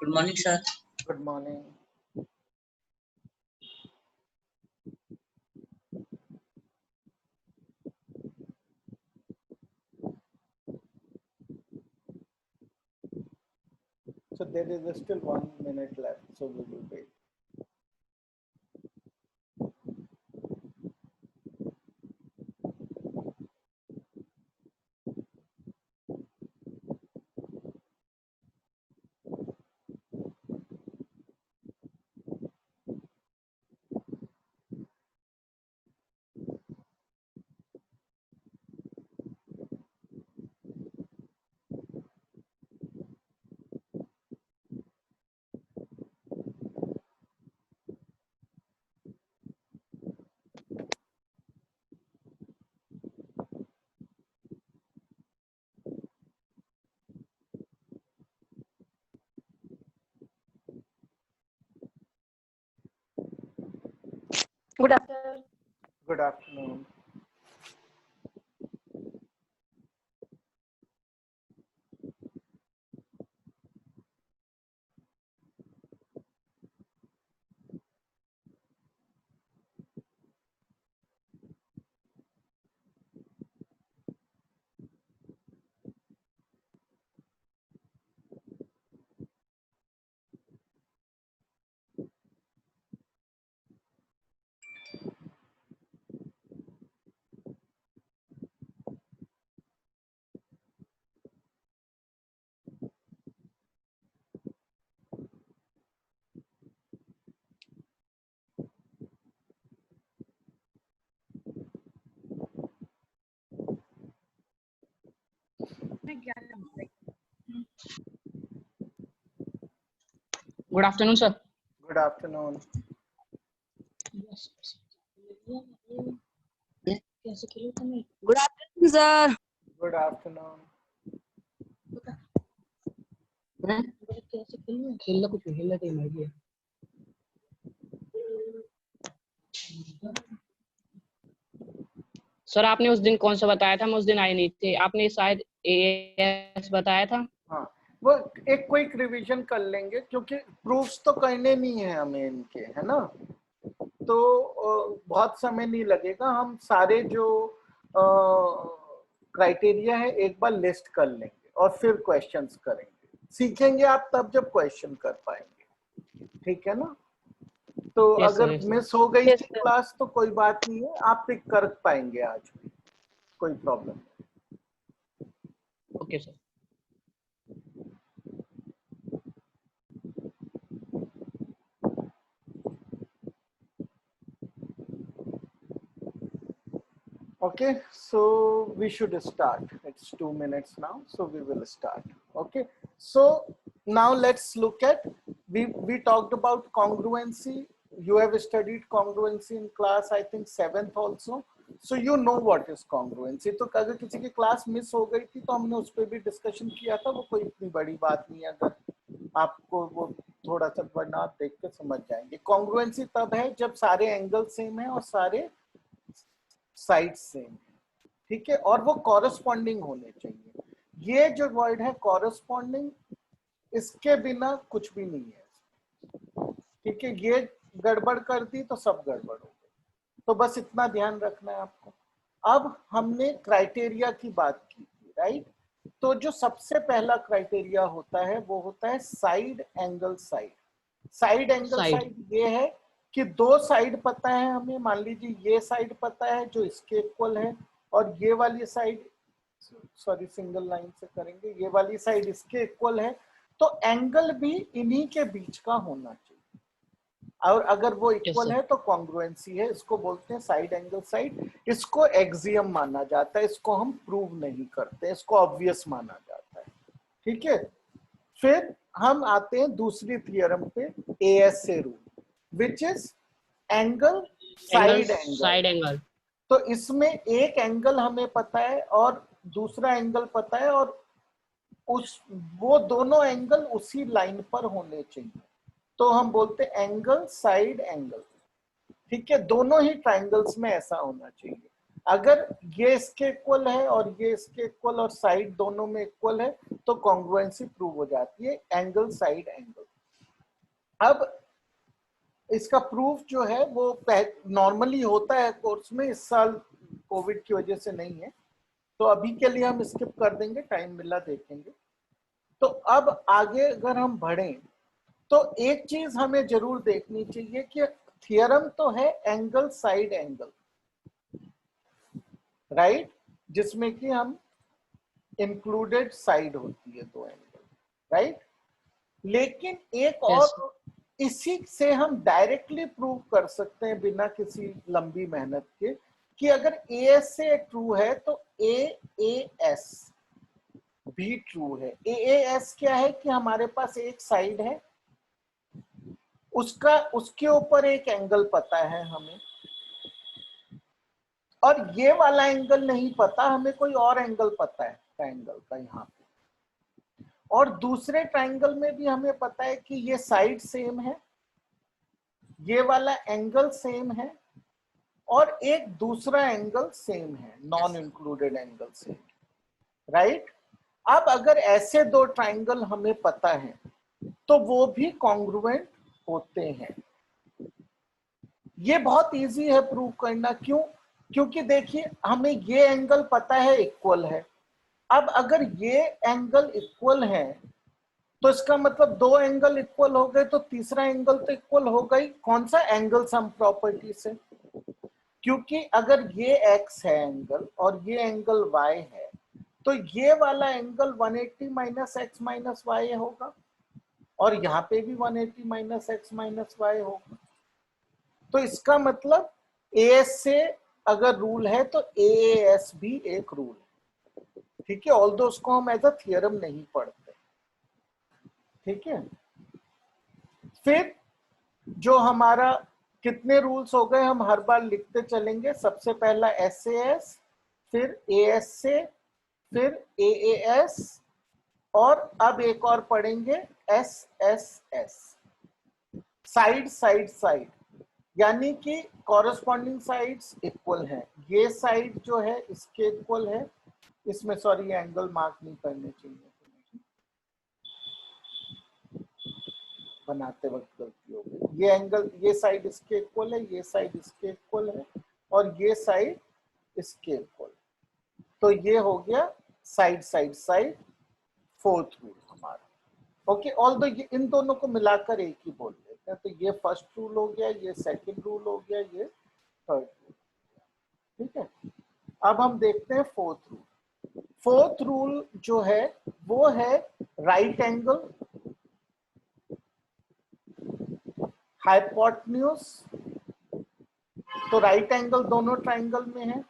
Good morning, sir. Good morning. So there is still 1 minute left, so we will wait. Good afternoon. Good afternoon. Good afternoon, sir. Good afternoon. Good afternoon, sir. Good afternoon. खेलना कुछ खेलना time आ गया। Sir आपने उस दिन कौन सा बताया था? मैं उस दिन आए नहीं थे। आपने शायद एएस बताया था। हाँ, वो एक क्विक रिवीजन कर लेंगे क्योंकि प्रूफ्स तो करने नहीं है हमें इनके, है ना? तो बहुत समय नहीं लगेगा। हम सारे जो क्राइटेरिया है एक बार लिस्ट कर लेंगे और फिर क्वेश्चंस करेंगे। सीखेंगे आप तब जब क्वेश्चन कर पाएंगे, ठीक है ना? तो अगर मिस हो गई थी क्लास तो कोई बात नहीं है, आप पिक कर पाएंगे आज भी, कोई प्रॉब्लम नहीं। Okay sir. Okay, so we should start. It's 2 minutes now, so we will start. Okay, so now let's look at, we talked about congruency. You have studied congruency in class, I think 7th also. So you know what is congruency. तो अगर किसी की class miss हो गई थी तो हमने उस पर भी डिस्कशन किया था, वो कोई इतनी बड़ी बात नहीं है। अगर आपको वो थोड़ा सा वरना आप देख के समझ जाएंगे। कॉन्ग्रुएंसी तब है जब सारे एंगल सेम है और सारे साइड सेम है, ठीक है, और वो कॉरेस्पॉन्डिंग होने चाहिए। ये जो वर्ड है कॉरेस्पॉन्डिंग, इसके बिना कुछ भी नहीं है, ठीक है। ये गड़बड़ कर दी तो सब गड़बड़ हो गई, तो बस इतना ध्यान रखना है आपको। अब हमने क्राइटेरिया की बात की थी, राइट? तो जो सबसे पहला क्राइटेरिया होता है वो होता है side angle side. Side angle side ये है कि दो साइड पता है हमें, मान लीजिए ये साइड पता है जो इसके इक्वल है, और ये वाली साइड, सॉरी सिंगल लाइन से करेंगे, ये वाली साइड इसके इक्वल है, तो एंगल भी इन्हीं के बीच का होना चाहिए। और अगर वो इक्वल है तो कॉन्ग्रुएंसी है। इसको बोलते हैं साइड एंगल साइड। इसको एक्सियम माना जाता है, इसको हम प्रूव नहीं करते, इसको ऑब्वियस माना जाता है, ठीक है। फिर हम आते हैं दूसरी थ्योरम पे, एएस से rule, which is angle side angle. तो इसमें एक एंगल हमें पता है और दूसरा एंगल पता है, और वो दोनों एंगल उसी लाइन पर होने चाहिए, तो हम बोलते हैं एंगल साइड एंगल, ठीक है। दोनों ही ट्राइंगल्स में ऐसा होना चाहिए। अगर ये इसके इक्वल है और ये इसके इक्वल और साइड दोनों में इक्वल है तो कॉन्ग्रुएंसी प्रूव हो जाती है, एंगल साइड एंगल। अब इसका प्रूफ जो है वो नॉर्मली होता है कोर्स में, इस साल कोविड की वजह से नहीं है, तो अभी के लिए हम स्किप कर देंगे, टाइम मिला देखेंगे। तो अब आगे अगर हम बढ़ें तो एक चीज हमें जरूर देखनी चाहिए कि थियरम तो है एंगल साइड एंगल, राइट, जिसमें कि हम इंक्लूडेड साइड होती है दो एंगल, राइट। लेकिन एक Yes. और इसी से हम डायरेक्टली प्रूव कर सकते हैं बिना किसी लंबी मेहनत के कि अगर AS से ट्रू है तो AAS भी ट्रू है। AAS क्या है कि हमारे पास एक साइड है, उसके ऊपर एक एंगल पता है हमें, और ये वाला एंगल नहीं पता हमें, कोई और एंगल पता है ट्रायंगल का यहाँ पे, और दूसरे ट्रायंगल में भी हमें पता है कि ये साइड सेम है, ये वाला एंगल सेम है, और एक दूसरा एंगल सेम है, non included angle same, right. अब अगर ऐसे दो ट्रायंगल हमें पता है तो वो भी कॉन्ग्रुएंट होते हैं। ये बहुत इजी है प्रूव करना, क्यों? क्योंकि देखिए हमें ये एंगल पता है इक्वल है। अब अगर ये एंगल इक्वल है तो इसका मतलब दो एंगल इक्वल हो गए, तो तीसरा एंगल तो इक्वल होगा ही। कौन सा? एंगल सम प्रॉपर्टी से, क्योंकि अगर ये x है एंगल और ये एंगल y है तो ये वाला angle 180 minus X minus Y होगा, और यहाँ पे भी 180 माइनस एक्स माइनस वाई होगा। तो इसका मतलब AS से अगर रूल है तो AAS भी एक रूल है, ठीक है, ऑल्दो उसको हम एज अ थियरम नहीं पढ़ते, ठीक है। फिर जो हमारा कितने रूल्स हो गए हम हर बार लिखते चलेंगे। सबसे पहला SAS, फिर AS से, फिर AAS, और अब एक और पढ़ेंगे SSS, साइड साइड साइड, यानी कि कॉरेस्पॉन्डिंग साइड्स इक्वल है। ये साइड जो है इसके इक्वल है, इसमें सॉरी एंगल मार्क नहीं करने चाहिए, बनाते वक्त गलती हो गई। ये एंगल, ये साइड इसके इक्वल है, ये साइड इसके इक्वल है, और ये साइड इसके इक्वल। तो ये हो गया side side side, fourth rule हमारा। ओके, ऑल्दो ये इन दोनों को मिलाकर एक ही बोल लेते हैं। तो ये फर्स्ट रूल हो गया, ये सेकंड रूल हो गया, ये थर्ड रूल, ठीक है। अब हम देखते हैं फोर्थ रूल। फोर्थ रूल जो है वो है राइट एंगल हाइपोटेन्यूज। तो राइट एंगल दोनों ट्राइंगल में है।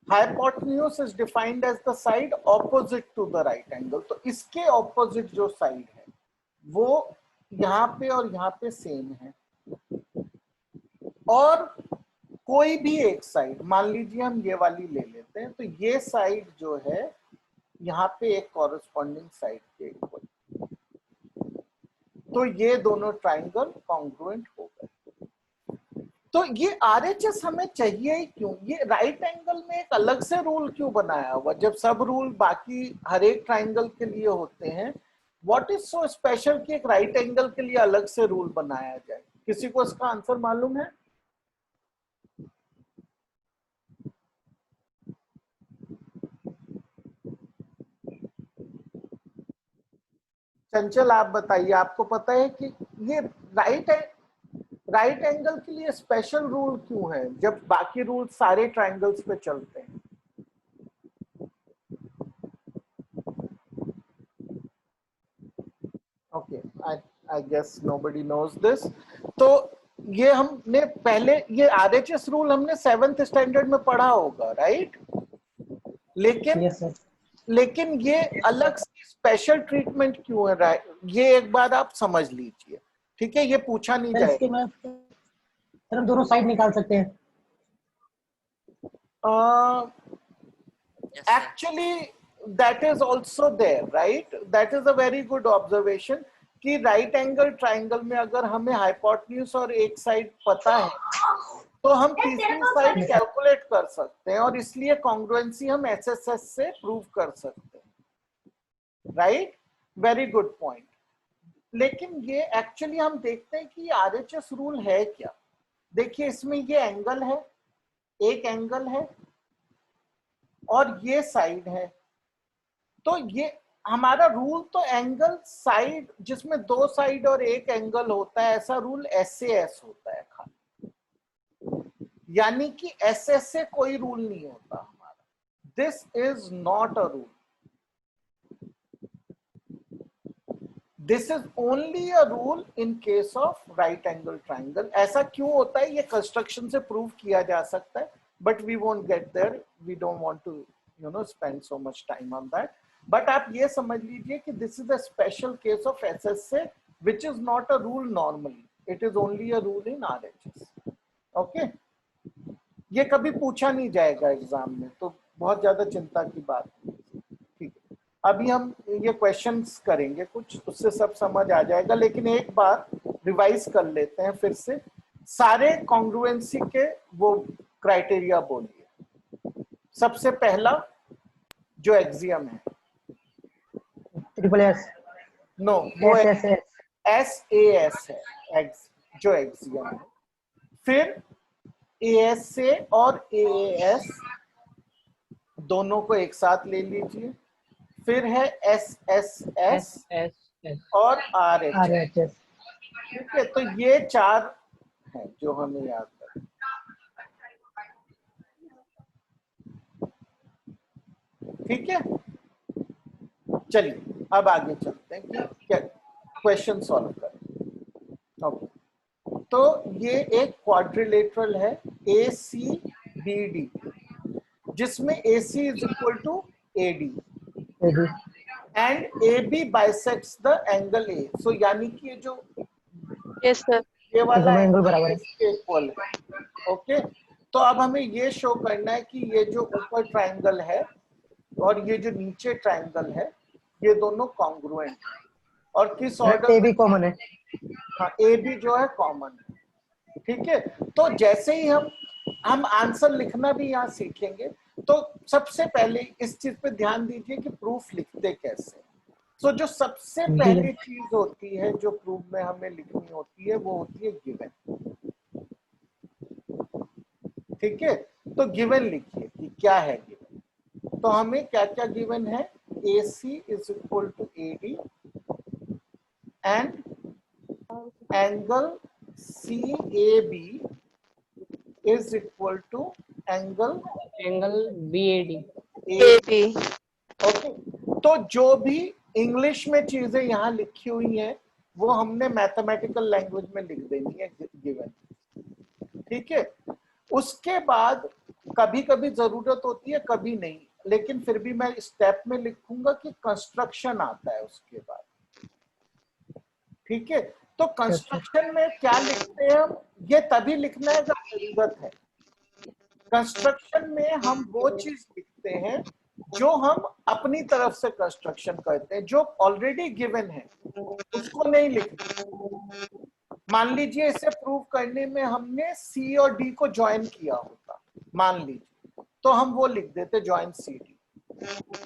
Hypotenuse is defined as the side opposite to the right angle. तो इसके ऑपोजिट जो साइड है वो यहाँ पे और यहाँ पे सेम है, और कोई भी एक साइड, मान लीजिए हम ये वाली ले लेते हैं, तो ये साइड जो है यहाँ पे एक कॉरेस्पॉन्डिंग साइड के इक्वल, तो ये दोनों ट्राइंगल कॉन्ग्रुएंट हो गए। तो ये RHS हमें चाहिए ही क्यों? ये राइट एंगल में एक अलग से रूल क्यों बनाया हुआ जब सब रूल बाकी हर एक ट्राइंगल के लिए होते हैं? व्हाट इज सो स्पेशल कि एक राइट एंगल के लिए अलग से रूल बनाया जाए? किसी को इसका आंसर मालूम है? चंचल आप बताइए, आपको पता है कि ये राइट एंगल के लिए स्पेशल रूल क्यों है जब बाकी रूल सारे ट्राइंगल्स पे चलते हैं? Okay, I guess nobody knows this. तो ये हमने पहले, ये RHS रूल हमने 7th स्टैंडर्ड में पढ़ा होगा, राइट? लेकिन यस सर। लेकिन ये अलग से स्पेशल ट्रीटमेंट क्यों है? राइट, ये एक बार आप समझ लीजिए, ठीक है, ये पूछा नहीं सर इसके जाएगा। में सर हम दोनों साइड निकाल सकते हैं। Actually, that is also there, right? That is a very good observation कि राइट एंगल ट्राइंगल में अगर हमें हाइपोटेन्यूज और एक साइड पता है तो हम तीसरी साइड कैलकुलेट कर सकते हैं, और इसलिए कॉन्ग्रुएंसी हम SSS से प्रूव कर सकते हैं, राइट? Very good point. लेकिन ये एक्चुअली हम देखते हैं कि RHS रूल है क्या। देखिए इसमें ये एंगल है, एक एंगल है और ये साइड है, तो ये हमारा रूल तो एंगल साइड जिसमें दो साइड और एक एंगल होता है, ऐसा रूल SAS होता है खाली, यानी कि SS से कोई रूल नहीं होता हमारा। This is not a rule, this is only a rule in case of right angle triangle. ऐसा क्यों होता है ये कंस्ट्रक्शन से प्रूव किया जा सकता है, but we won't get there, we don't want to spend so much time on that. But आप ये समझ लीजिए कि this is a special case of SSA which is not a rule normally, it is only a rule in RHS. Okay, ये कभी पूछा नहीं जाएगा एग्जाम में, तो बहुत ज्यादा चिंता की बात नहीं। ठीक है, अभी हम ये क्वेश्चंस करेंगे कुछ, उससे सब समझ आ जाएगा। लेकिन एक बार रिवाइज कर लेते हैं फिर से सारे कॉन्ग्रुएंसी के वो क्राइटेरिया बोलिए। सबसे पहला जो एक्सियम है, ट्रिपल एस नो वो एस SAS है जो एक्सियम है। फिर ASA और AAS दोनों को एक साथ ले लीजिए। फिर है SSS और RHS। ठीक है, तो ये चार हैं जो हमें याद करना। ठीक है, चलिए अब आगे चलते हैं कि क्या क्वेश्चन सॉल्व करें। ओके, तो ये एक क्वाड्रिलेटरल है ACBD, जिसमें AC is equal to AD and AB bisects the angle A। So यानी कि ये जो यस सर, ये वाला एंगल बराबर है, इसके इक्वल है। ओके, तो अब हमें ये शो करना है कि ये जो ऊपर ट्राइंगल है और ये जो नीचे ट्राइंगल है, ये दोनों कॉन्ग्रुएंट है। और किस ऑर्डर ए भी कॉमन है। हाँ, AB जो है कॉमन है। ठीक है, तो जैसे ही हम आंसर लिखना भी यहाँ सीखेंगे, तो सबसे पहले इस चीज पे ध्यान दीजिए कि प्रूफ लिखते कैसे। सो जो सबसे पहली चीज होती है जो प्रूफ में हमें लिखनी होती है वो होती है गिवन। ठीक है, तो गिवन लिखिए कि क्या है गिवन। तो हमें क्या क्या गिवन है, AC is equal to AD and angle CAB is equal to angle BAD। AB। Okay, तो जो भी इंग्लिश में चीजें यहाँ लिखी हुई हैं वो हमने मैथमेटिकल लैंग्वेज में लिख देनी है गिवन। ठीक है, उसके बाद कभी कभी जरूरत होती है, कभी नहीं, लेकिन फिर भी मैं स्टेप में लिखूंगा कि कंस्ट्रक्शन आता है उसके बाद। ठीक है, तो कंस्ट्रक्शन में क्या लिखते हैं हम, ये तभी लिखना है जब जरूरत है। कंस्ट्रक्शन में हम वो चीज लिखते हैं जो हम अपनी तरफ से कंस्ट्रक्शन करते हैं, जो ऑलरेडी गिवन है उसको नहीं लिखते। मान लीजिए इसे प्रूव करने में हमने C और D को ज्वाइन किया होता, मान लीजिए, तो हम वो लिख देते ज्वाइन CD।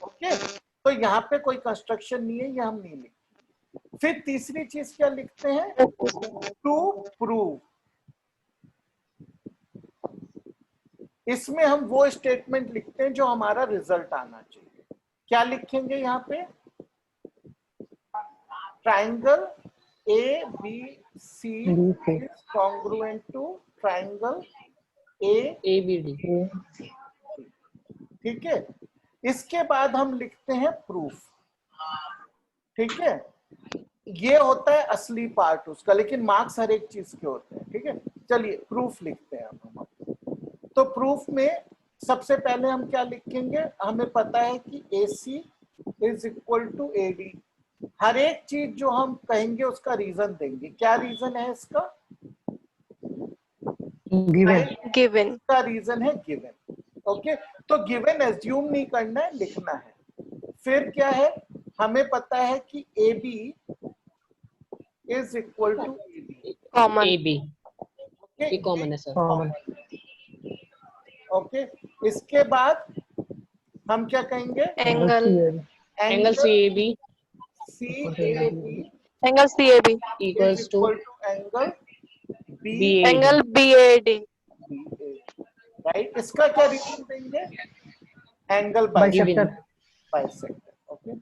ओके, तो यहाँ पे कोई कंस्ट्रक्शन नहीं है, ये हम नहीं लिखते। फिर तीसरी चीज क्या लिखते हैं, टू प्रूव। इसमें हम वो स्टेटमेंट लिखते हैं जो हमारा रिजल्ट आना चाहिए। क्या लिखेंगे यहाँ पे, triangle ABC is congruent to triangle ABD। ठीक है, इसके बाद हम लिखते हैं प्रूफ। ठीक है, ये होता है असली पार्ट उसका, लेकिन मार्क्स हर एक चीज के होते हैं। ठीक है, चलिए प्रूफ लिखते हैं हम। तो प्रूफ में सबसे पहले हम क्या लिखेंगे, हमें पता है कि AC is equal to AD। हर एक चीज जो हम कहेंगे उसका रीजन देंगे। क्या रीजन है इसका, गिवन। का रीजन है गिवन। ओके, तो गिवन एज्यूम नहीं करना है, लिखना है। फिर क्या है, हमें पता है कि AB is equal to common. AB okay, common है सर। ओके, इसके बाद हम क्या कहेंगे, angle angle CAB Angle CAB. equals is to equal to angle B BAD. Angle BAD. Right. इसका क्या रीजन देंगे? Angle bisector. Bisector. Okay,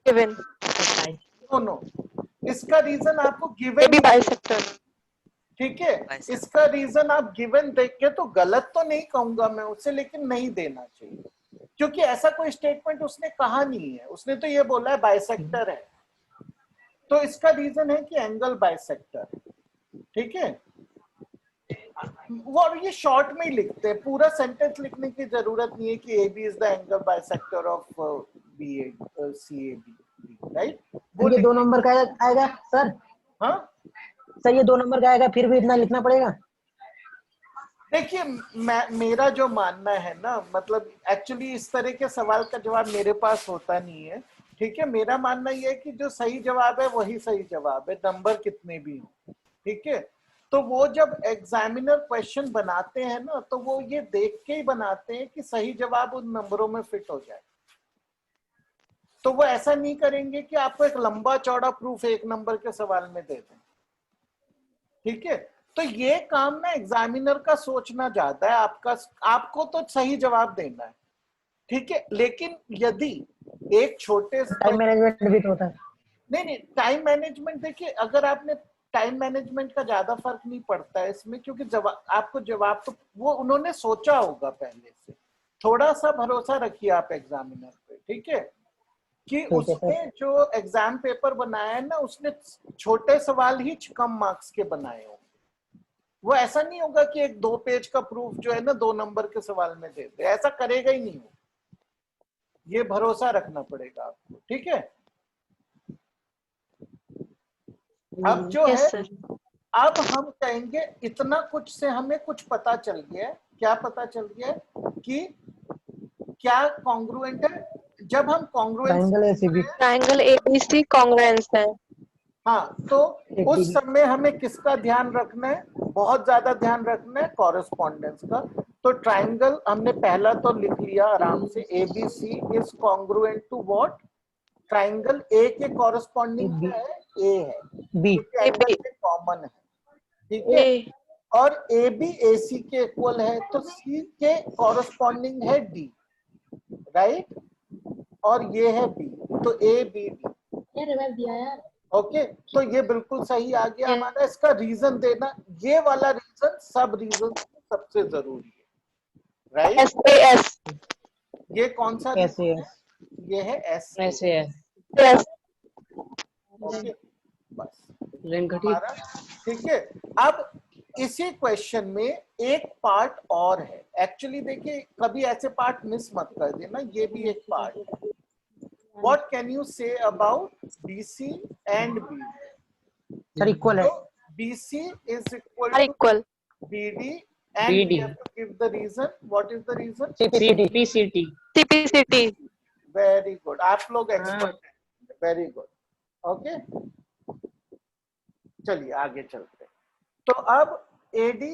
Given. No इसका रीजन आपको गिवन AB bisector. ठीक है, इसका रीजन आप गिवन देख के तो गलत तो नहीं कहूंगा मैं उसे, लेकिन नहीं देना चाहिए, क्योंकि ऐसा कोई स्टेटमेंट उसने कहा नहीं है। उसने तो ये बोला है बाइसेक्टर है, तो इसका रीजन है कि एंगल बाइसेक्टर। ठीक है, वो ये शॉर्ट में ही लिखते हैं, पूरा सेंटेंस लिखने की जरूरत नहीं है कि A B is the angle bisector of B A C A B, right. वो ये 2 नंबर का आएगा सर? हाँ सर ये 2 नंबर का आएगा, फिर भी इतना लिखना पड़ेगा? देखिए, मेरा जो मानना है ना, मतलब एक्चुअली इस तरह के सवाल का जवाब मेरे पास होता नहीं है। ठीक है, मेरा मानना यह है कि जो सही जवाब है वही सही जवाब है, नंबर कितने भी हो। ठीक है, तो वो जब एग्जामिनर क्वेश्चन बनाते हैं ना, तो वो ये देख के ही बनाते हैं कि सही जवाब उन नंबरों में फिट हो जाए। तो वो ऐसा नहीं करेंगे कि आपको एक लंबा चौड़ा प्रूफ 1 नंबर के सवाल में दे दें। ठीक है, तो ये काम ना एग्जामिनर का सोचना ज्यादा है, आपको तो सही जवाब देना है। ठीक है, लेकिन यदि एक छोटे टाइम मैनेजमेंट भी तो होता है। नहीं, टाइम मैनेजमेंट देखिए, अगर आपने टाइम मैनेजमेंट का ज्यादा फर्क नहीं पड़ता है इसमें, क्योंकि आपको जवाब तो वो उन्होंने सोचा होगा पहले से। थोड़ा सा भरोसा रखिए आप एग्जामिनर पे, ठीक है, कि उसने जो एग्जाम पेपर बनाया है ना, उसने छोटे सवाल ही कम मार्क्स के बनाए होंगे। वो ऐसा नहीं होगा कि एक 2 पेज का प्रूफ जो है ना 2 नंबर के सवाल में दे दे, ऐसा करेगा ही नहीं हो। ये भरोसा रखना पड़ेगा आपको। ठीक है, अब जो Yes, है sir. अब हम कहेंगे इतना कुछ से हमें कुछ पता चल गया है। क्या पता चल गया है? कि क्या कॉन्ग्रुएंट है। जब हम congruence triangle ACB. Triangle ABC congruence है. हाँ, तो उस समय हमें किसका ध्यान रखना है? बहुत ज्यादा ध्यान रखना है कॉरेस्पॉन्डेंस का। तो ट्राइंगल हमने पहला तो लिख लिया आराम से, ABC is congruent to what? Triangle A के कॉरेस्पॉन्डिंग क्या है? ए है, बी। क्योंकि एंगल में कॉमन है। ठीक है, A. और AB AC के इक्वल है, तो C के कॉरेस्पॉन्डिंग है D, राइट, और ये है B, तो ABD। ओके, तो ये बिल्कुल सही आ गया हमारा। इसका रीजन देना, ये वाला रीजन सब रीजन सबसे जरूरी है, राइट। SAS. ये कौन सा reason है? SAS। ये है ऐसे है Yes. ओके, बस रेनगटी। हमारा। ठीक है, अब इसी क्वेश्चन में एक पार्ट और है। एक्चुअली देखिए, कभी ऐसे पार्ट मिस मत कर देना, ये भी एक पार्ट है। What can you say about BC and BD? Sir equal है। So BC is equal Are to equal. BD and BD. we have to give the reason. What is the reason? CPCT। CPCT. Very good. आप लोग expert हैं। Very good. Okay. चलिए आगे चलते हैं। तो अब AD,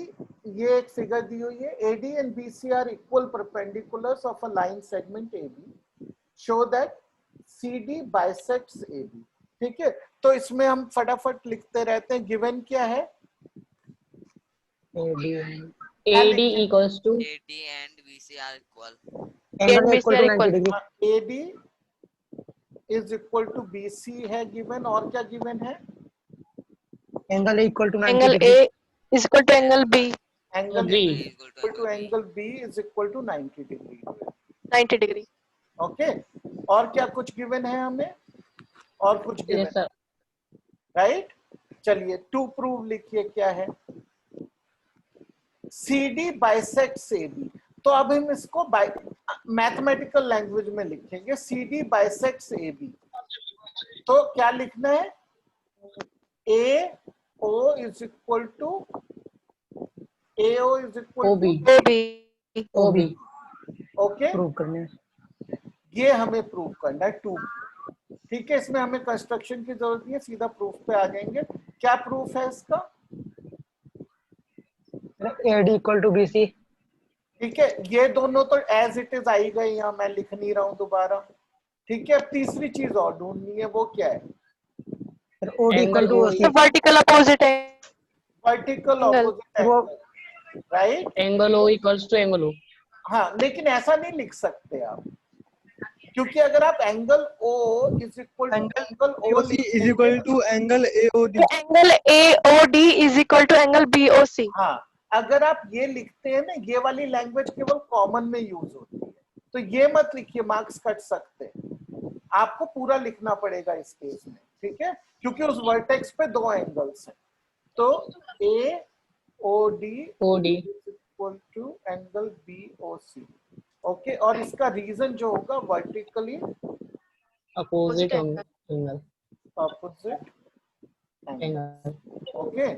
ये एक फिगर दी हुई है। AD and BC are equal perpendiculars of a line segment AB. Show that CD bisects AB। ठीक है, तो इसमें हम फटाफट लिखते रहते हैं। गिवन क्या है? AD equals to AD and BC are equal. Angle BC equal to are 90 equal. Degree. AD is equal to BC है गिवन, और क्या गिवन है? Angle equal to 90 Angle degree. A is equal to angle B. Angle B equal to angle B is equal to 90 degree. 90 degree. Okay, और क्या कुछ given है हमें? और कुछ गिवन, yes sir। राइट। चलिए टू प्रूव लिखिए क्या है। CD bisects AB। तो अब हम इसको मैथमेटिकल लैंग्वेज में लिखेंगे। CD बाइसेक्ट्स AB, तो क्या लिखना है? AO is equal to OB OB. Okay, prove करने। ये हमें प्रूव करना है टू। ठीक है, इसमें हमें कंस्ट्रक्शन की जरूरत नहीं है, सीधा प्रूफ पे आ जाएंगे। क्या प्रूफ है इसका? AD equal to BC। ठीक है, ये दोनों तो एज इट इज आई गए, यहाँ मैं लिख नहीं रहा हूं दोबारा। ठीक है, अब तीसरी चीज और ढूंढनी है, वो क्या है? Sir OD equal Angle to OE. The OC। vertical opposite vertical Angle. Opposite वो angle, right. Angle O equals to angle O. हाँ, लेकिन ऐसा नहीं लिख सकते आप, क्योंकि अगर आप angle O is equal to Angle angle O AOC is equal to angle AOD. The angle AOD is equal to angle BOC. हाँ, अगर आप ये लिखते हैं ना, ये वाली लैंग्वेज केवल कॉमन में यूज होती है, तो ये मत लिखिए, मार्क्स कट सकते हैं। आपको पूरा लिखना पड़ेगा इस केस में, ठीक है, क्योंकि उस वर्टेक्स पे दो एंगल्स हैं। तो AOD OD. Equal to angle BOC, okay. और इसका रीजन जो होगा vertically Opposite angle. Opposite angle, Angle. Okay.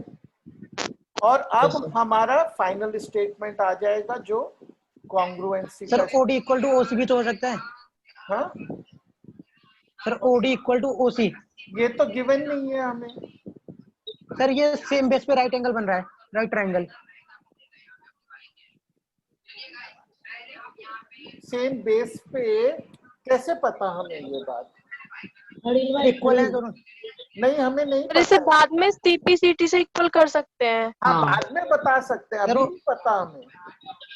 और अब Yes, sir. हमारा फाइनल स्टेटमेंट आ जाएगा जो कॉन्ग्रुएंसी सर का, OD इक्वल टू OC भी तो हो सकता है। हाँ, sir OD equal to OC। ये तो गिवन नहीं है हमें। सर ये सेम बेस पे राइट एंगल बन रहा है, राइट ट्रायंगल। सेम बेस पे कैसे पता हमें ये बात? इक्वल है दोनों। नहीं, हमें नहीं और इसे पता। बाद में CPCT से इक्वल कर सकते हैं। हाँ, हाँ। बाद में बता सकते हैं, अभी जरूर। नहीं पता हमें।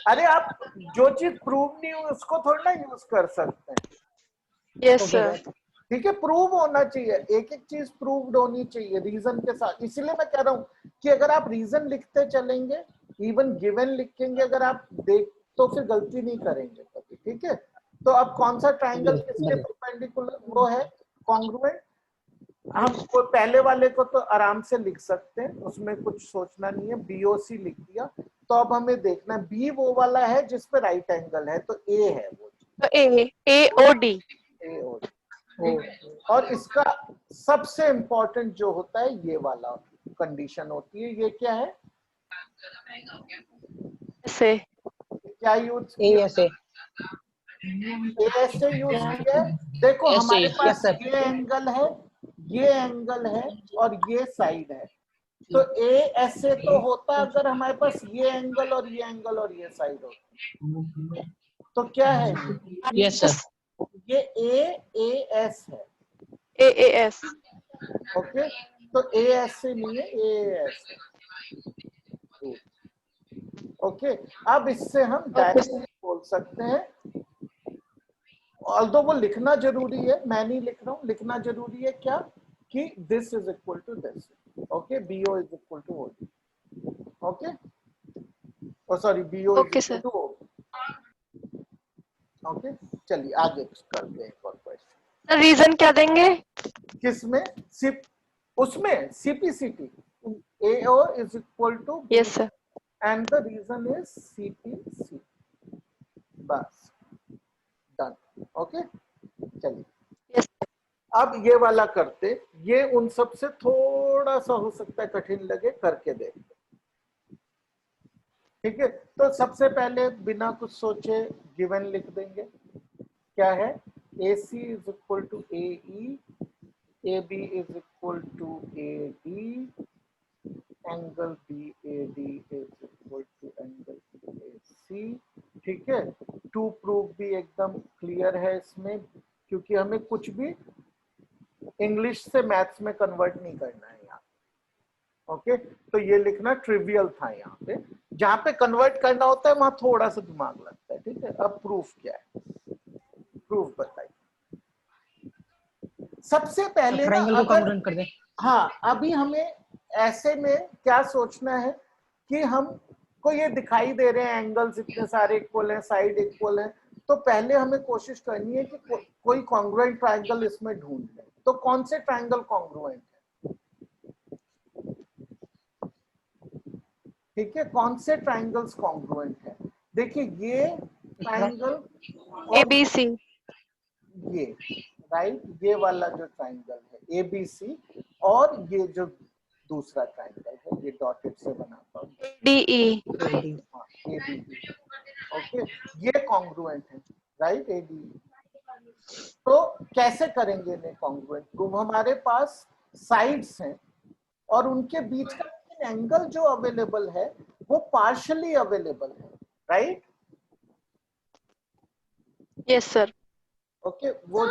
अरे आप जो चीज प्रूव नहीं हुई उसको थोड़ी ना यूज कर सकते हैं, Yes sir. ठीक है। प्रूव होना चाहिए, एक एक चीज प्रूव्ड होनी चाहिए रीजन के साथ। इसीलिए मैं कह रहा हूँ कि अगर आप रीजन लिखते चलेंगे, इवन गिवन लिखेंगे, अगर आप देख तो फिर गलती नहीं करेंगे कभी, ठीक है। तो अब कौन सा ट्रायंगल किसके परपेंडिकुलर वो है कॉन्ग्रुएंट, हम वो पहले वाले को तो आराम से लिख सकते हैं, उसमें कुछ सोचना नहीं है। BOC लिख दिया। तो अब हमें देखना है B वो वाला है जिसपे राइट एंगल है, तो A है वो, तो AOD. AOD। और इसका सबसे इंपॉर्टेंट जो होता है ये वाला कंडीशन होती है, ये क्या है, ऐसे क्या यूज ASA। ऐसे यूज किया है। देखो ऐसे, हमारे yes, पास sir. ये एंगल है, ये एंगल है और ये साइड है। तो ए ऐसे तो होता अगर हमारे पास ये एंगल और ये एंगल और ये साइड होता, तो क्या है Yes, sir. ये AAS है, AAS. ओके। तो AS से नहीं है, AAS है, ओके। अब इससे हम डायरेक्टली बोल सकते हैं, ऑल्दो वो लिखना जरूरी है, मैं नहीं लिख रहा हूँ, लिखना जरूरी है क्या कि this is equal to this, okay. BO is equal to OD, okay. Oh sorry, BO Okay, is sir. Equal to OD, okay. चलिए आगे करते हैं एक और क्वेश्चन। रीजन क्या देंगे? किसमें? सिप उसमें CPCT, AO is equal to Yes sir. and the reason is CPCT, बस डन, ओके। चलिए Yes. अब ये वाला करते, ये उन सब से थोड़ा सा हो सकता है कठिन लगे, करके देखते, ठीक है। तो सबसे पहले बिना कुछ सोचे गिवन लिख देंगे, क्या है, AC is equal to AE, AB is equal to AD, angle BAD is equal to angle BAC, ठीक है। टू प्रूफ भी एकदम क्लियर है इसमें, क्योंकि हमें कुछ भी इंग्लिश से मैथ्स में कन्वर्ट नहीं करना है यहाँ, ओके। तो ये लिखना ट्रिवियल था, यहाँ पे जहाँ पे कन्वर्ट करना होता है वहां थोड़ा सा दिमाग लगता है, ठीक है। अब प्रूफ क्या है, प्रूफ बताइए। सबसे पहले ना, ट्रायंगल को अगर कॉन्ग्रुएंट कर दे। हाँ, अभी हमें ऐसे में क्या सोचना है कि हम को ये दिखाई दे रहे हैं एंगल्स इतने सारे इक्वल हैं, साइड इक्वल हैं, तो पहले हमें कोशिश करनी है कि कोई कॉन्ग्रुएंट ट्रायंगल इसमें ढूंढ लें। तो कौन से ट्रायंगल कॉन्ग्रुएंट है, ठीक है, कौन से ट्रायंगल्स कॉन्ग्रुएंट है? देखिए ये ट्रायंगल ABC. ये राइट, ये वाला जो ट्रायंगल है ABC, और ये जो दूसरा ट्रायंगल है ये डॉटेड से बनाता हूँ, DE. हाँ, ADE, ओके। ये कॉन्ग्रुएंट है, राइट, ADE। तो कैसे करेंगे इन्हें कॉन्ग्रुएंट प्रूव? हमारे पास साइड्स हैं और उनके बीच का एंगल जो अवेलेबल है वो पार्शियली अवेलेबल है, राइट, Yes sir. ओके। वो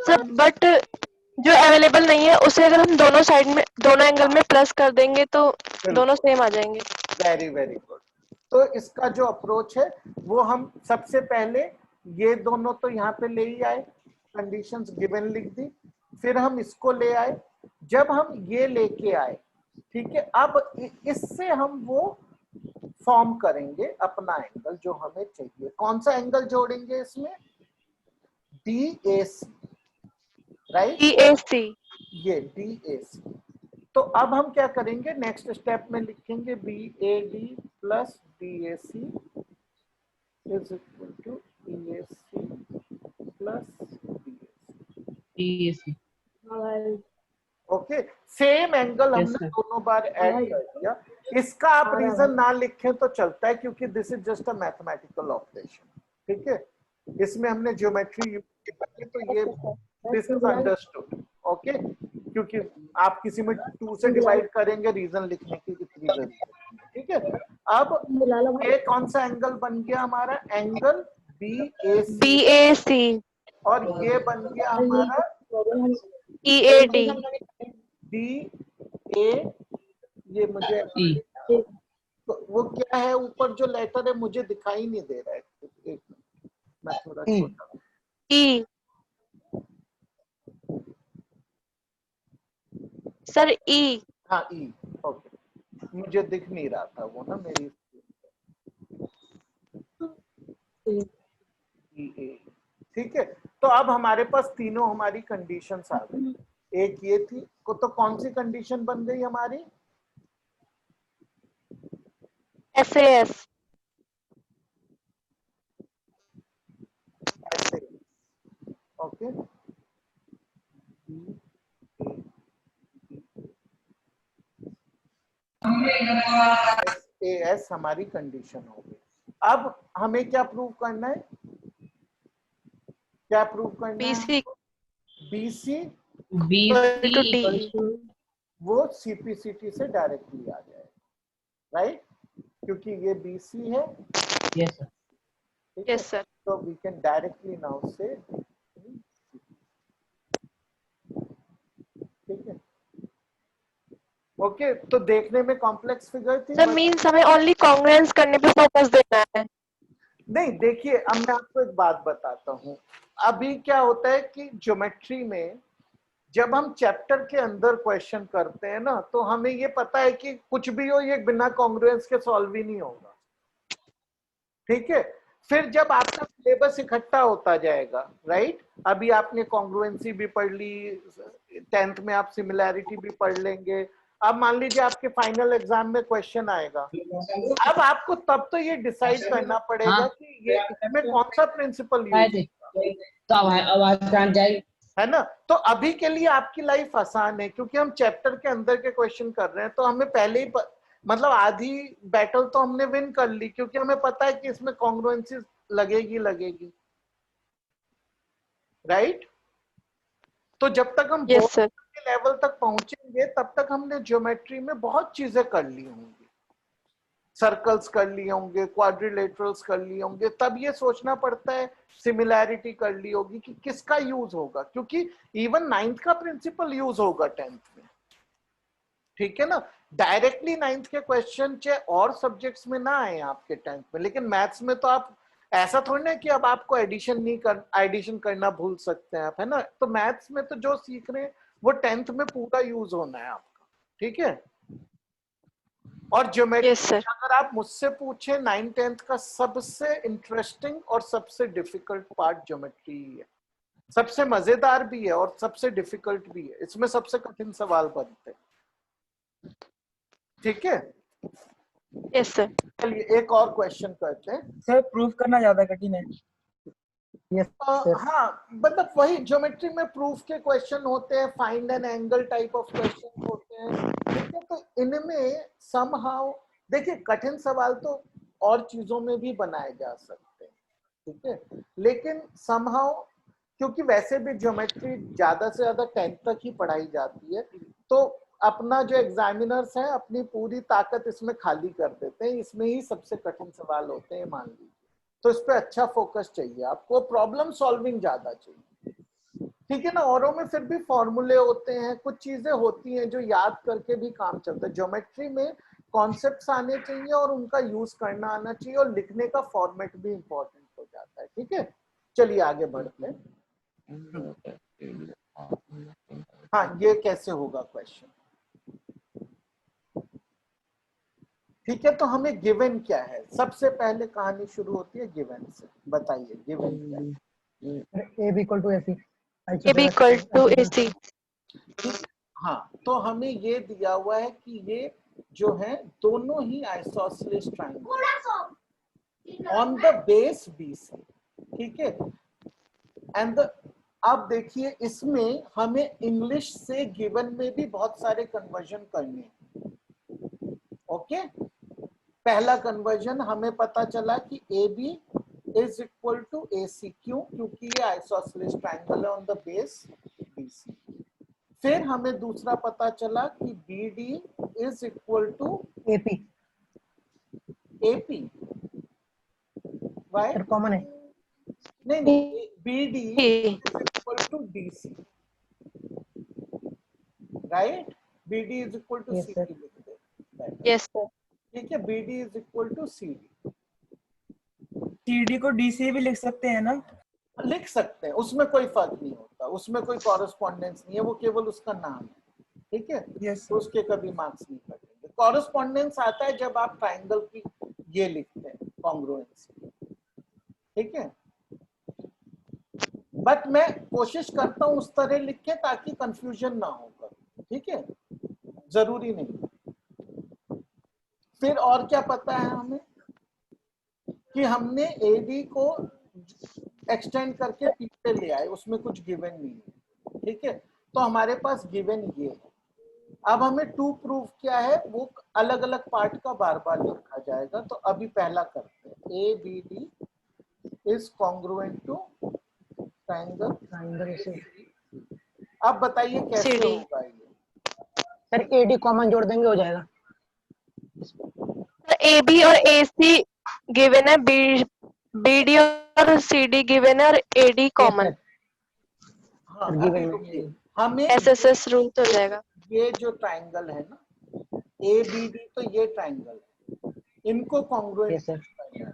Sir, but जो अवेलेबल नहीं है उसे अगर हम दोनों साइड में दोनों एंगल में प्लस कर देंगे तो दोनों सेम आ जाएंगे। Very very good. तो इसका जो अप्रोच है वो हम सबसे पहले ये दोनों तो यहाँ पे ले ही आए, कंडीशंस गिवन लिख दी, फिर हम इसको ले आए। जब हम ये लेके आए, ठीक है, अब इससे हम वो फॉर्म करेंगे अपना एंगल जो हमें चाहिए। कौन सा एंगल जोड़ेंगे इसमें? DAC, right? DAC। ये DAC। तो अब हम क्या करेंगे, नेक्स्ट स्टेप में लिखेंगे BAD plus DAC is equal to EAC plus DAC। Okay, same angle हमने दोनों बार ऐड कर दिया। इसका आप रीजन ना लिखें तो चलता है क्योंकि this is just a mathematical operation, ठीक है। इसमें हमने ज्योमेट्री यूज की तो ये दिस इज अंडरस्टूड, ओके। क्योंकि आप किसी में 2 से डिवाइड करेंगे, रीजन लिखने की कितनी जरूरत है, ठीक है। अब ये कौन सा एंगल बन गया हमारा? Angle BAC। और ये बन गया हमारा EAD। DA। ये मुझे तो वो क्या है, ऊपर जो लेटर है मुझे दिखाई नहीं दे रहा है, एक मिनट, मैं थोड़ा छोटा। E। Sir E। हाँ, E, ओके। मुझे दिख नहीं रहा था वो ना मेरी EA, ठीक है। तो अब हमारे पास तीनों हमारी कंडीशंस आ गई। एक ये थी तो कौन सी कंडीशन बन गई हमारी? SAS। ओके, SAS हमारी कंडीशन हो गई। अब हमें क्या प्रूव करना है? क्या प्रूव करना है? BC BC to D। वो CPCT से डायरेक्टली आ जाए, राइट? क्योंकि ये BC है। Yes sir. Yes sir। तो वी कैन डायरेक्टली नाउ से, ठीक है। ओके, तो देखने में कॉम्प्लेक्स फिगर थी सर मीन्स हमें ओनली कॉन्ग्रुएंस करने पे फोकस देना है। नहीं। देखिए, अब मैं आपको एक बात बताता हूँ। अभी क्या होता है कि ज्योमेट्री में जब हम चैप्टर के अंदर क्वेश्चन करते हैं ना, तो हमें ये पता है कि कुछ भी हो ये बिना कॉन्ग्रुएंस के सॉल्व ही नहीं होगा, ठीक है। फिर जब आपका सिलेबस इकट्ठा होता जाएगा, राइट, अभी आपने कॉन्ग्रुएंसी भी पढ़ ली, 10th में आप सिमिलैरिटी भी पढ़ लेंगे। अब मान लीजिए आपके फाइनल एग्जाम में क्वेश्चन आएगा, अब आपको तब तो ये डिसाइड करना पड़ेगा कि ये इसमें कौन सा प्रिंसिपल यूज तो आवाज कहाँ जाएगी, है ना। तो अभी के लिए आपकी लाइफ आसान है क्योंकि हम चैप्टर के अंदर के क्वेश्चन कर रहे हैं, तो हमें पहले ही मतलब आधी बैटल तो हमने विन कर ली क्योंकि हमें पता है कि इसमें कॉन्ग्रुएंसी लगेगी, राइट। तो जब तक हम Yes sir। के लेवल तक पहुंचेंगे तब तक हमने ज्योमेट्री में बहुत चीजें कर ली होंगी, सर्कल्स कर लिए होंगे, क्वाड्रिलेटरल्स कर लिए होंगे, तब ये सोचना पड़ता है, सिमिलैरिटी कर ली होगी कि किसका यूज होगा, क्योंकि इवन 9th का प्रिंसिपल यूज होगा 10th में, ठीक है ना। डायरेक्टली 9th के क्वेश्चन चाहे और सब्जेक्ट्स में ना आए आपके 10th में, लेकिन मैथ्स में तो आप ऐसा थोड़ी ना कि अब आपको एडिशन करना भूल सकते हैं आप, है ना। तो मैथ्स में तो जो सीख रहे हैं वो 10th में पूरा यूज होना है आपका, ठीक है। और ज्योमेट्री Yes sir। अगर आप मुझसे पूछे 9th 10th का सबसे इंटरेस्टिंग और सबसे डिफिकल्ट पार्ट ज्योमेट्री है, सबसे मजेदार भी है और सबसे डिफिकल्ट भी है, इसमें सबसे कठिन सवाल बनते हैं, ठीक है। Yes sir। चलिए एक और क्वेश्चन करते हैं। सर प्रूफ करना ज्यादा कठिन है। हाँ, मतलब वही ज्योमेट्री में प्रूफ के क्वेश्चन होते हैं, find an angle type of question होते हैं, ठीक है। तो इनमें समहाउ देखिए कठिन सवाल तो और चीजों में भी बनाए जा सकते हैं, ठीक है, लेकिन समहाउ क्योंकि वैसे भी ज्योमेट्री ज्यादा से ज्यादा 10th तक ही पढ़ाई जाती है, तो अपना जो एग्जामिनर्स हैं अपनी पूरी ताकत इसमें खाली कर देते हैं, इसमें ही सबसे कठिन सवाल होते हैं मान लीजिए। तो इस पे अच्छा फोकस चाहिए आपको, प्रॉब्लम सॉल्विंग ज्यादा चाहिए, ठीक है ना। औरों में फिर भी फॉर्मूले होते हैं, कुछ चीजें होती हैं जो याद करके भी काम चलता है। ज्योमेट्री में कॉन्सेप्ट्स आने चाहिए और उनका यूज करना आना चाहिए, और लिखने का फॉर्मेट भी इंपॉर्टेंट हो जाता है। ठीक है, चलिए आगे बढ़ते हैं। हाँ, ये कैसे होगा क्वेश्चन? ठीक है, तो हमें गिवन क्या है? सबसे पहले कहानी शुरू होती है गिवन से। बताइए गिवन क्या है? A B equal to A C, A B equal to A C. हाँ, तो हमें ये दिया हुआ है कि ये जो है दोनों ही isosceles triangle on the base BC। ठीक है, एंड अब देखिए इसमें हमें इंग्लिश से गिवन में भी बहुत सारे कन्वर्जन करने हैं। ओके, पहला कन्वर्जन हमें पता चला कि AB is equal to AC। क्यों? क्योंकि ये आइसोसेलेस ट्रायंगल है ऑन द बेस BC। फिर हमें दूसरा पता चला कि BD is equal to AP AP। Why? Sir common है। नहीं, BD is equal to DC, right? BD is equal to Yes, CD sir. लिख दे। Yes sir. ठीक है, BD is equal to CD CD को D से भी लिख सकते हैं ना? लिख सकते हैं, उसमें कोई फर्क नहीं होता, उसमें कोई कॉरेस्पॉन्डेंस नहीं है, वो केवल उसका नाम है। ठीक है, Yes, तो उसके कभी मार्क्स नहीं कटेंगे। कॉरेस्पॉन्डेंस आता है जब आप ट्राइंगल की ये लिखते हैं कॉन्ग्रुएंस। ठीक है, बट मैं कोशिश करता हूं उस तरह लिखे ताकि कंफ्यूजन ना हो कभी। ठीक है, जरूरी नहीं। फिर और क्या पता है हमें कि हमने AD को एक्सटेंड करके P पे ले आए, उसमें कुछ गिवन नहीं है। ठीक है, तो हमारे पास गिवन ये है। अब हमें टू प्रूफ क्या है, वो अलग अलग पार्ट का बार बार लिखा जाएगा। तो अभी पहला करते हैं, ABD is congruent to triangle. Triangle से अब बताइए कैसे CD। होगा ये? सर एडी कॉमन जोड़ देंगे हो जाएगा। ए बी और ए सी गिवन है, बी डी और सी डी गिवन है, और ए डी कॉमन। हाँ, गिवन अभी में रुकिए, हमें एसएसएस रूल तो हो जाएगा। ये जो ट्रायंगल है ना ABD, तो ये ट्रायंगल है, इनको कॉन्ग्रुएंट यस सर। करना है।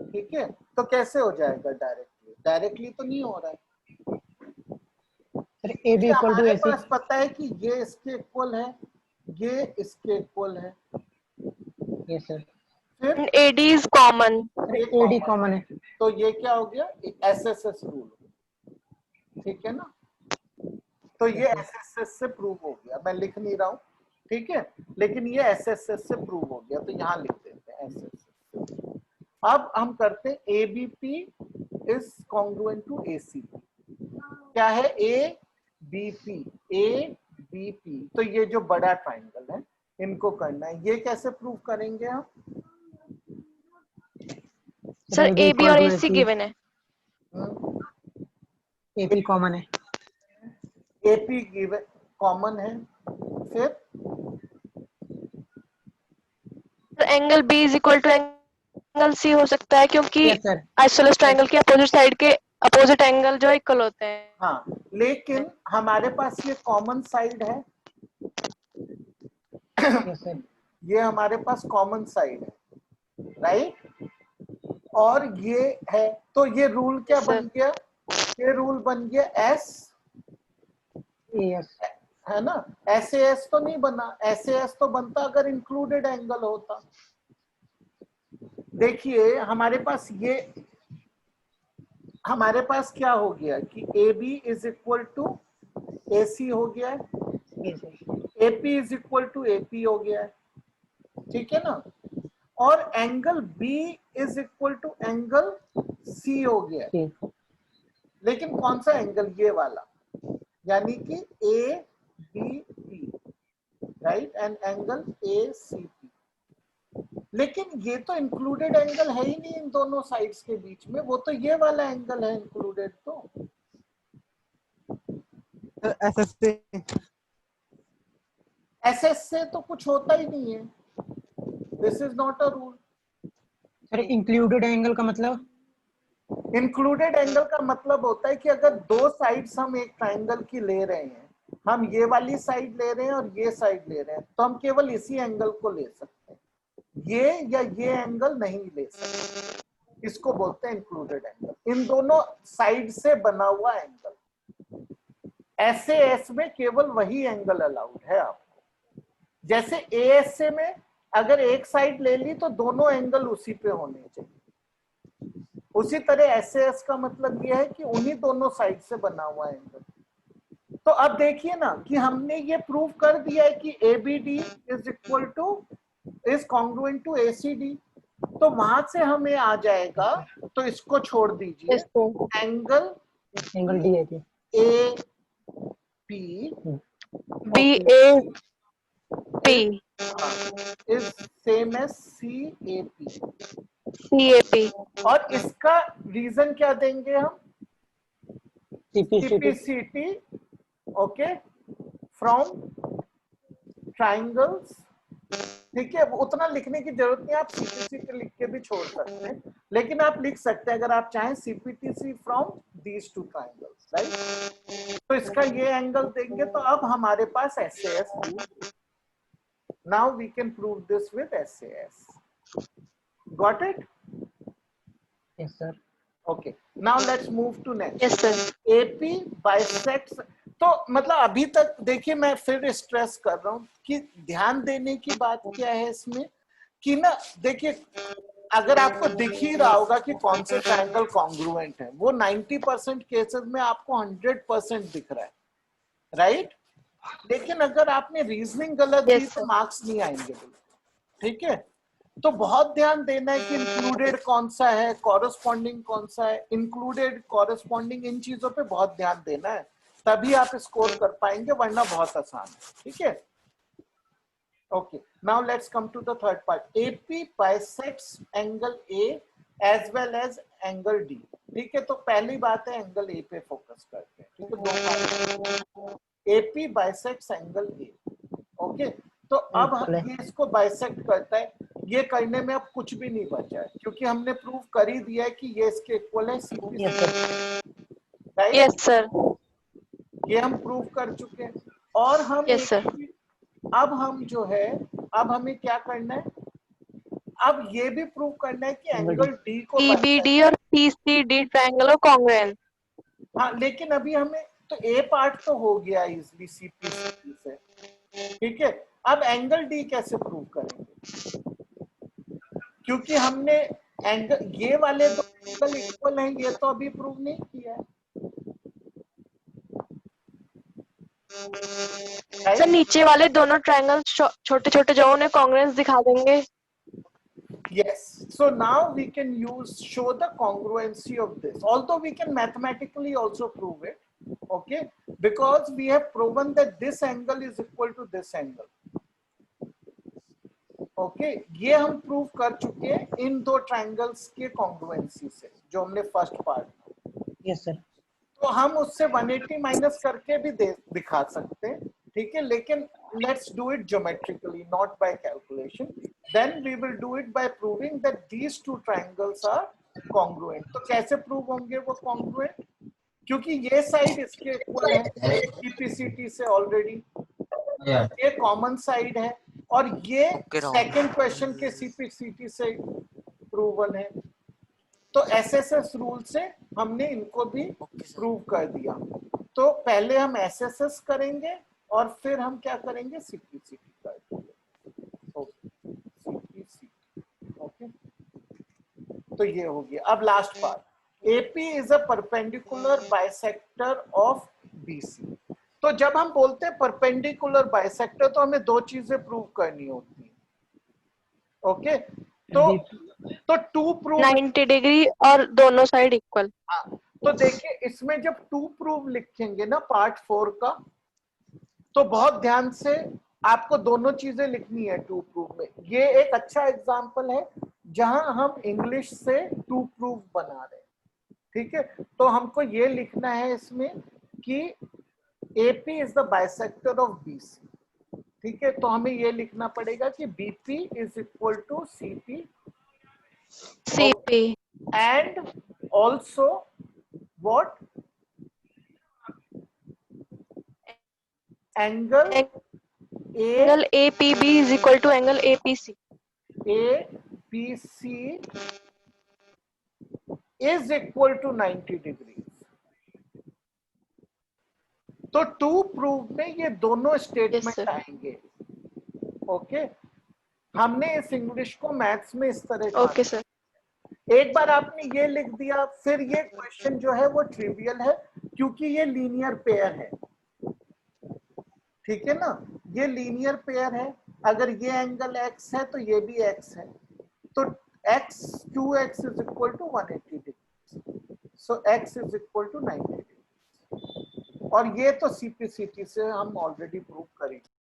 ठीक है, तो कैसे हो जाएगा? डायरेक्टली? डायरेक्टली तो नहीं हो रहा है। Sir A B equal to हमारे ए सी। पास पता है कि ये इसके इक्वल है, ये इसके इक्वल है। Yes sir. फिर ए डी इज कॉमन। ये एडी common कॉमन है। तो ये क्या हो गया? SSS rule. ठीक है ना, तो ये SSS से प्रूव हो गया। मैं लिख नहीं रहा हूं, ठीक है, लेकिन ये SSS से प्रूव हो गया, तो यहां लिख देते हैं SSS। अब हम करते हैं ABP is congruent to ACP। क्या है? ABP, ABP, तो ये जो बड़ा ट्राइंगल है इनको करना है। ये कैसे प्रूव करेंगे हम? सर ए बी और ए सी गिवन है। एपी कॉमन है। AP गिवन कॉमन है। फिर angle B is equal to angle C हो सकता है, क्योंकि यस सर। आइसोसेलेस ट्रायंगल के अपोजिट साइड के अपोजिट एंगल जो इक्वल होते हैं। हाँ, लेकिन हमारे पास ये कॉमन साइड है, यस सर। ये हमारे पास कॉमन साइड है, राइट? और ये है, तो ये रूल क्या Yes, बन गया? ये रूल बन गया S, यस है ना? SAS तो नहीं बना, SAS तो बनता अगर इंक्लूडेड एंगल होता। देखिए हमारे पास ये, हमारे पास क्या हो गया कि AB is equal to AC हो गया है, yes sir. AP is equal to AP हो गया है। ठीक है ना, और angle B is equal to angle C हो गया है। ठीक। लेकिन कौन सा एंगल? ये वाला, यानी कि ABP, right, and angle ACP। लेकिन ये तो इंक्लूडेड एंगल है ही नहीं इन दोनों साइड्स के बीच में, वो तो ये वाला एंगल है इंक्लूडेड। तो SS से तो कुछ होता ही नहीं है, this is not a rule. Sir included angle का मतलब? इंक्लूडेड एंगल का मतलब होता है कि अगर दो साइड्स हम एक ट्राइंगल की ले रहे हैं, हम ये वाली साइड ले रहे हैं और ये साइड ले रहे हैं, तो हम केवल इसी एंगल को ले सकते हैं, ये या ये एंगल नहीं ले सकते। इसको बोलते हैं इंक्लूडेड एंगल, इन दोनों साइड से बना हुआ एंगल। एसएएस में केवल वही एंगल अलाउड है आपको। जैसे एएसए में अगर एक साइड ले ली तो दोनों एंगल उसी पे होने चाहिए, उसी तरह एसएएस का मतलब यह है कि उन्हीं दोनों साइड से बना हुआ एंगल। तो अब देखिए ना कि हमने ये प्रूव कर दिया है कि ABD is equal to is congruent to ACD, तो वहां से हमें आ जाएगा, तो इसको छोड़ दीजिए, Yes, sir. Angle angle D है जी। AP BAP is same as CAP, CAP और इसका रीजन क्या देंगे हम? CPCT CPCT, okay, from triangles. ठीक है, उतना लिखने की जरूरत नहीं, आप CPCT लिख के भी छोड़ सकते हैं, लेकिन आप लिख सकते हैं अगर आप चाहें CPTC from these two triangles, right. तो इसका ये एंगल देंगे, तो अब हमारे पास SAS। Now we can prove this with SAS। Got it? Yes sir. Okay, now let's move to next. Yes, sir. AP bisects, तो मतलब अभी तक देखिए, मैं फिर स्ट्रेस कर रहा हूं कि ध्यान देने की बात क्या है इसमें, कि ना देखिए, अगर आपको दिख ही रहा होगा कि कौन से ट्रायंगल कॉन्ग्रुएंट है, वो 90% केसेस में आपको 100% दिख रहा है, राइट। लेकिन अगर आपने रीजनिंग गलत दी Yes, तो sir. मार्क्स नहीं आएंगे, ठीक है। तो बहुत ध्यान देना है कि इंक्लूडेड कौन सा है, कॉरेस्पॉन्डिंग कौन सा है, इंक्लूडेड, कॉरेस्पॉन्डिंग, इन चीजों पे बहुत ध्यान देना है, तभी आप स्कोर कर पाएंगे, वरना बहुत आसान है, ठीक है। Okay, now let's come to the third part. AP bisects angle A as well as angle D, ठीक है। तो पहली बात है एंगल A पे फोकस करते हैं, ठीक है। दो part, AP bisects angle A, okay. तो अब ये इसको बाइसेक्ट करता है, ये करने में अब कुछ भी नहीं बचा है, क्योंकि हमने प्रूव कर ही दिया है कि ये इसके इक्वल है CP, yes sir. Right. Yes, sir. ये हम प्रूव कर चुके हैं। और हम Yes, sir. अब हम जो है, अब हमें क्या करना है, अब ये भी प्रूव करना है कि एंगल D को EBD और PCD triangle और congruent. हाँ, लेकिन अभी हमें तो A पार्ट तो हो गया इजली CPCT से, ठीक है। अब एंगल D कैसे प्रूव करेंगे, क्योंकि हमने एंगल, ये वाले दो एंगल इक्वल हैं, ये तो अभी प्रूव नहीं किया है, सर नीचे वाले दोनों ट्रायंगल छोटे छोटे जो उन्हें कॉन्ग्रुएंस दिखा देंगे। Yes. So now we can show the congruency of this. Although we can mathematically also prove it, okay? Because we have proven that this angle is equal to this angle. Okay? ये हम prove कर चुके हैं इन दो triangles के congruency से, जो हमने फर्स्ट पार्ट में। Yes sir. तो हम उससे 180 माइनस करके भी दिखा सकते हैं, ठीक है। लेकिन let's do it geometrically, not by calculation. Then we will do it by proving that these two triangles are congruent. तो कैसे प्रूव होंगे वो congruent? क्योंकि ये साइड इसके इक्वल है CPCT से ऑलरेडी, ये कॉमन साइड है, और ये सेकंड क्वेश्चन के CPCT से प्रूवन है। तो SSS रूल से हमने इनको भी प्रूव कर दिया। तो पहले हम SSS करेंगे और फिर हम क्या करेंगे, CPCT कर देंगे। ओके, तो ये हो गया। अब last part, AP is a perpendicular bisector of BC। तो जब हम बोलते हैं परपेंडिकुलर बाइसेक्टर, तो हमें दो चीजें प्रूव करनी होती है, ओके। तो टू प्रूव 90 डिग्री और दोनों साइड इक्वल। तो देखिए, इसमें जब टू प्रूव लिखेंगे ना पार्ट 4 का, तो बहुत ध्यान से आपको दोनों चीजें लिखनी है टू प्रूव में। ये एक अच्छा एग्जांपल है जहां हम इंग्लिश से टू प्रूव बना रहे हैं, ठीक है। तो हमको ये लिखना है इसमें कि AP is the bisector of BC, ठीक है। तो हमें ये लिखना पड़ेगा कि BP is equal to CP CP and also what? Angle Angle APB is equal to angle APC. APC is equal to 90 degrees. तो टू प्रूव में ये दोनों स्टेटमेंट आएंगे. ओके, हमने इस इंग्लिश को मैथ्स में इस तरह ओके सर. एक बार आपने ये लिख दिया, फिर ये क्वेश्चन जो है वो ट्रिवियल है क्योंकि ये लीनियर पेयर है. ठीक है ना, ये लीनियर पेयर है. अगर ये एंगल x है तो ये भी x है, तो x 2x is equal to 180 degrees. So x is equal to 90 degrees. और ये तो CPCT से हम ऑलरेडी प्रूव करेंगे.